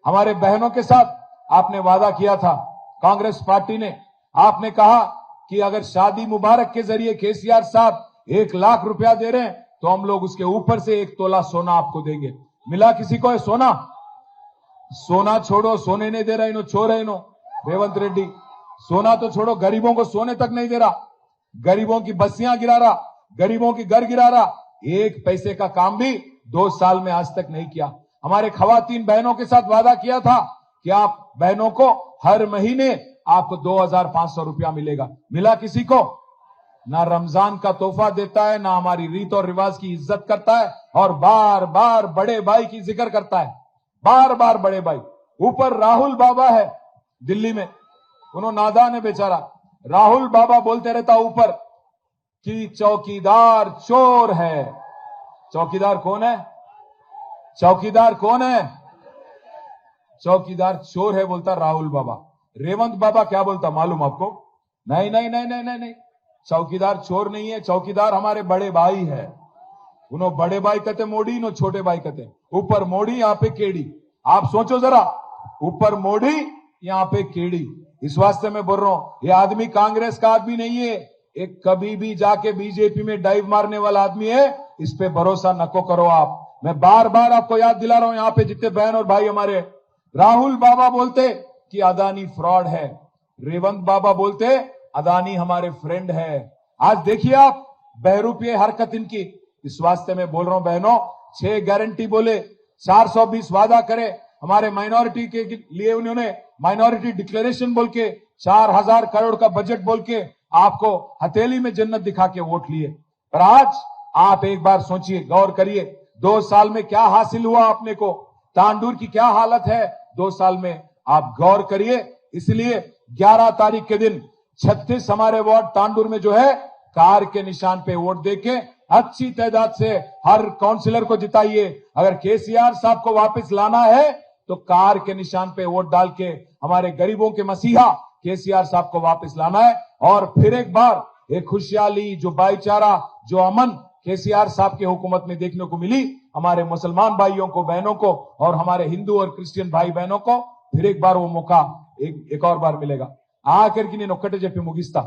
हमारे बहनों के साथ आपने वादा किया था, कांग्रेस पार्टी ने, आपने कहा कि अगर शादी मुबारक के जरिए केसीआर साहब 1 लाख रुपया दे रहे हैं तो हम लोग उसके ऊपर से 1 तोला सोना आपको देंगे। मिला किसी को है सोना? सोना छोड़ो, सोने नहीं दे रहा इन्हों, चोर है इन्हों रेवंत रेड्डी। सोना तो छोड़ो, गरीबों को सोने तक नहीं दे रहा, गरीबों की बस्तियां गिरा रहा, गरीबों की घर गिरा रहा। 1 पैसे का काम भी 2 साल में आज तक नहीं किया। हमारे खवातीन बहनों के साथ वादा किया था कि आप बहनों को हर महीने आपको 2500 रुपया मिलेगा। मिला किसी को? ना रमजान का तोहफा देता है, ना हमारी रीत और रिवाज की इज्जत करता है, और बार बार बड़े भाई की जिक्र करता है, बार बार बड़े भाई। ऊपर राहुल बाबा है दिल्ली में, उन्होंने नादान है बेचारा, राहुल बाबा बोलते रहता ऊपर कि चौकीदार चोर है। चौकीदार कौन है? चौकीदार कौन है? चौकीदार चोर है बोलता राहुल बाबा। रेवंत बाबा क्या बोलता मालूम आपको? नहीं नहीं नहीं नहीं नहीं नहीं, चौकीदार चोर नहीं है, चौकीदार हमारे बड़े भाई है। उन्होंने बड़े भाई कहते मोड़ी, इन्हों छोटे भाई कहते ऊपर मोड़ी, यहां पे केड़ी। आप सोचो जरा, ऊपर मोड़ी यहां पे केड़ी। इस वास्ते मैं बोल रहा हूं, ये आदमी कांग्रेस का आदमी नहीं है, एक कभी भी जाके बीजेपी में डाइव मारने वाला आदमी है। इस पे भरोसा नको करो आप। मैं बार बार आपको याद दिला रहा हूं, यहां पे जितने बहन और भाई हमारे, राहुल बाबा बोलते कि अदानी फ्रॉड है, रेवंत बाबा बोलते अदानी हमारे फ्रेंड है। आज देखिए आप बहरूपीय हरकत इनकी। इस वास्ते मैं बोल रहा हूं बहनों, 6 गारंटी बोले, 420 वादा करे, हमारे माइनॉरिटी के लिए उन्होंने माइनॉरिटी डिक्लेरेशन बोल के 4000 करोड़ का बजट बोल के आपको हथेली में जन्नत दिखा के वोट लिए। पर आज आप एक बार सोचिए, गौर करिए, 2 साल में क्या हासिल हुआ आपने को, तांडूर की क्या हालत है 2 साल में, आप गौर करिए। इसलिए 11 तारीख के दिन 36 हमारे वार्ड तांडूर में जो है, कार के निशान पे वोट देके अच्छी तादाद से हर काउंसिलर को जिताइए। अगर केसीआर साहब को वापस लाना है तो कार के निशान पे वोट डाल के हमारे गरीबों के मसीहा केसीआर साहब को वापस लाना है। और फिर एक बार एक खुशहाली, जो भाईचारा, जो अमन केसीआर साहब की हुकूमत में देखने को मिली, हमारे मुसलमान भाइयों को, बहनों को, और हमारे हिंदू और क्रिश्चियन भाई बहनों को फिर एक बार वो मौका एक और बार मिलेगा। आखिर की నేను ఒక్కటే చెప్పి ముగిస్తా।